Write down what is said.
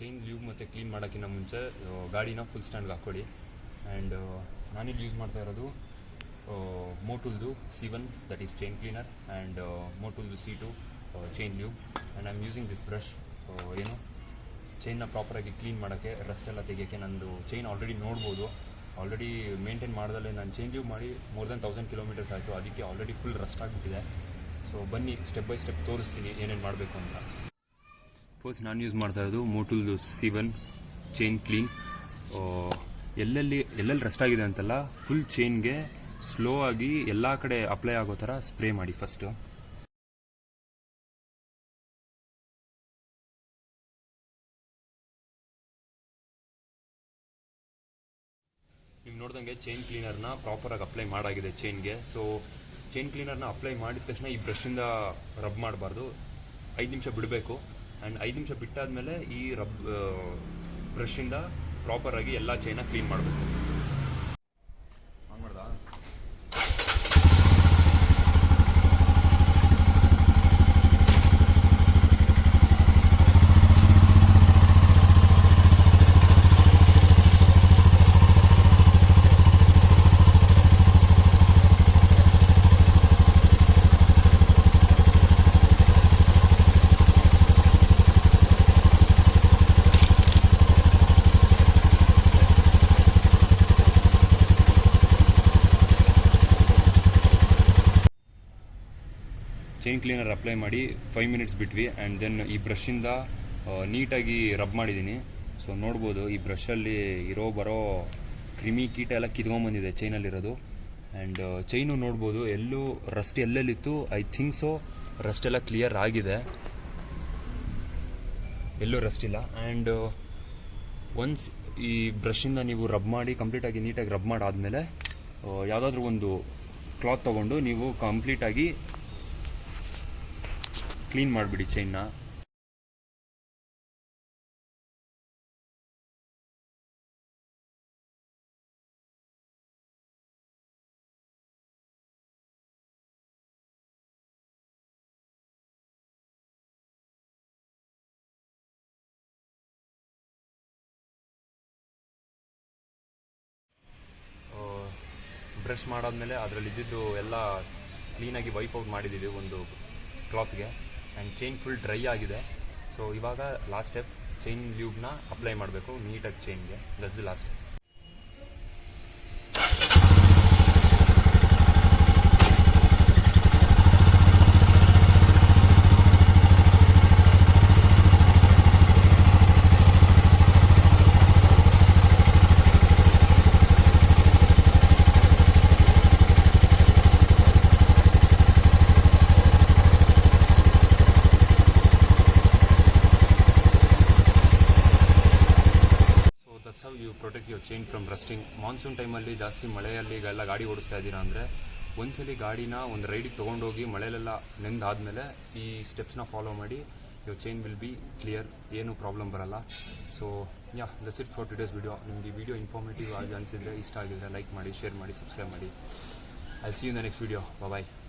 Chain ಲ್ಯೂಬ್ ಮತ್ತು clean ಮಾಡೋಕ್ಕಿಂತ ಮುಂಚೆ ಗಾಡಿನ ಫುಲ್ ಸ್ಟ್ಯಾಂಡ್ಗೆ ಹಾಕ್ಕೊಳ್ಳಿ. ಆ್ಯಂಡ್ ನಾನಿಲ್ಲಿ ಯೂಸ್ ಮಾಡ್ತಾ ಇರೋದು ಮೋಟೂಲ್ದು C1 that is chain cleaner and ಮೋಟೂಲ್ದು C2 chain lube. And I am using this brush ಏನು ಚೈನ್ನ ಪ್ರಾಪರಾಗಿ ಕ್ಲೀನ್ ಮಾಡೋಕ್ಕೆ, ರಸ್ಟ್ ಎಲ್ಲ ತೆಗಿಯೋಕ್ಕೆ. ನಂದು ಚೈನ್ ಆಲ್ರೆಡಿ ನೋಡ್ಬೋದು, ಆಲ್ರೆಡಿ ಮೇಂಟೈನ್ ಮಾಡ್ದಲ್ಲೇ ನಾನು ಚೈನ್ ಲ್ಯೂಬ್ ಮಾಡಿ ಮೋರ್ ದೆನ್ 1000 ಕಿಲೋಮೀಟರ್ಸ್ ಆಯಿತು. ಅದಕ್ಕೆ ಆಲ್ರೆಡಿ ಫುಲ್ ರಸ್ಟ್ ಆಗಿಬಿಟ್ಟಿದೆ. ಸೊ ಬನ್ನಿ ಸ್ಟೆಪ್ ಬೈ ಸ್ಟೆಪ್ ತೋರಿಸ್ತೀನಿ ಏನೇನು ಮಾಡಬೇಕು ಅಂತ. ಫಸ್ಟ್ ನಾನು ಯೂಸ್ ಮಾಡ್ತಾ ಇರೋದು ಮೋಟೂಲ್ದು C1 ಚೈನ್ ಕ್ಲೀನ್. ಎಲ್ಲೆಲ್ಲಿ ರಸ್ಟ್ ಆಗಿದೆ ಅಂತಲ್ಲ, ಫುಲ್ ಚೈನ್ಗೆ ಸ್ಲೋ ಆಗಿ ಎಲ್ಲ ಕಡೆ ಅಪ್ಲೈ ಆಗೋ ಥರ ಸ್ಪ್ರೇ ಮಾಡಿ ಫಸ್ಟು. ನೀವು ನೋಡ್ದಂಗೆ ಚೈನ್ ಕ್ಲೀನರ್ನ ಪ್ರಾಪರಾಗಿ ಅಪ್ಲೈ ಮಾಡಾಗಿದೆ ಚೈನ್ಗೆ. ಸೊ ಚೈನ್ ಕ್ಲೀನರ್ನ ಅಪ್ಲೈ ಮಾಡಿದ ತಕ್ಷಣ ಈ ಬ್ರಷಿಂದ ರಬ್ ಮಾಡಬಾರ್ದು, 5 ನಿಮಿಷ ಬಿಡಬೇಕು. ಆ್ಯಂಡ್ 5 ನಿಮಿಷ ಬಿಟ್ಟಾದಮೇಲೆ ಈ ಬ್ರಷಿಂದ ಪ್ರಾಪರಾಗಿ ಎಲ್ಲ ಚೈನ ಕ್ಲೀನ್ ಮಾಡಬೇಕು. ಮಾಡ್ದಾ ಚೈನ್ ಕ್ಲೀನರ್ ಅಪ್ಲೈ ಮಾಡಿ 5 ಮಿನಿಟ್ಸ್ ಬಿಟ್ವಿ. ಆ್ಯಂಡ್ ದೆನ್ ಈ ಬ್ರಷಿಂದ ನೀಟಾಗಿ ರಬ್ ಮಾಡಿದ್ದೀನಿ. ಸೊ ನೋಡ್ಬೋದು ಈ ಬ್ರಷಲ್ಲಿ ಬರೋ ಕ್ರಿಮಿ ಕೀಟ ಎಲ್ಲ ಕಿತ್ಕೊಂಡ್ಬಂದಿದೆ ಚೈನಲ್ಲಿರೋದು. ಆ್ಯಂಡ್ ಚೈನು ನೋಡ್ಬೋದು ಎಲ್ಲೂ ರಸ್ಟ್ ಎಲ್ಲೆಲ್ಲಿತ್ತು, ಐ ಥಿಂಕ್ ಸೊ ರಸ್ಟ್ ಎಲ್ಲ ಕ್ಲಿಯರ್ ಆಗಿದೆ, ಎಲ್ಲೂ ರಸ್ಟ್ ಇಲ್ಲ. ಆ್ಯಂಡ್ ಒನ್ಸ್ ಈ ಬ್ರಷಿಂದ ನೀವು ರಬ್ ಮಾಡಿ ಕಂಪ್ಲೀಟಾಗಿ ನೀಟಾಗಿ ರಬ್ ಮಾಡಾದಮೇಲೆ ಯಾವುದಾದ್ರೂ ಒಂದು ಕ್ಲಾತ್ ತೊಗೊಂಡು ನೀವು ಕಂಪ್ಲೀಟಾಗಿ ಕ್ಲೀನ್ ಮಾಡಿಬಿಡಿ ಚೈನ್ನ. ಬ್ರಷ್ ಮಾಡಾದ್ಮೇಲೆ ಅದರಲ್ಲಿ ಇದ್ದಿದ್ದು ಎಲ್ಲ ಕ್ಲೀನಾಗಿ ವೈಪ್ ಔಟ್ ಮಾಡಿದ್ದೀವಿ ಒಂದು ಕ್ಲಾತ್ಗೆ. ಆ್ಯಂಡ್ ಚೈನ್ ಫುಲ್ ಡ್ರೈ ಆಗಿದೆ. ಸೊ ಇವಾಗ ಲಾಸ್ಟ್ ಸ್ಟೆಪ್ ಚೈನ್ ಲ್ಯೂಬ್ನ ಅಪ್ಲೈ ಮಾಡಬೇಕು ನೀಟಾಗಿ ಚೈನ್ಗೆ. That's the last step. That's how you protect your chain from rusting. Monsoon ಟೈಮಲ್ಲಿ ಜಾಸ್ತಿ ಮಳೆಯಲ್ಲಿ ಎಲ್ಲ ಗಾಡಿ ಓಡಿಸ್ತಾ ಇದ್ದೀರಾ ಅಂದರೆ ಒಂದ್ಸಲಿ ಗಾಡಿನ ಒಂದು ರೈಡಿಗೆ ತೊಗೊಂಡೋಗಿ ಮಳೆಯಲ್ಲೆಲ್ಲ ನೆಂದಾದಮೇಲೆ ಈ ಸ್ಟೆಪ್ಸ್ನ ಫಾಲೋ ಮಾಡಿ your chain will be clear, ಏನು ಪ್ರಾಬ್ಲಮ್ ಬರಲ್ಲ. So that's it for today's video. ನಿಮಗೆ ಈ ವಿಡಿಯೋ ಇನ್ಫಾರ್ಮೇಟಿವ್ ಆಗಿ ಅನಿಸಿದರೆ, ಇಷ್ಟ ಆಗಿದ್ರೆ ಲೈಕ್ ಮಾಡಿ, ಶೇರ್ ಮಾಡಿ, ಸಬ್ಸ್ಕ್ರೈಬ್ ಮಾಡಿ. I'll see you in the next video. Bye bye.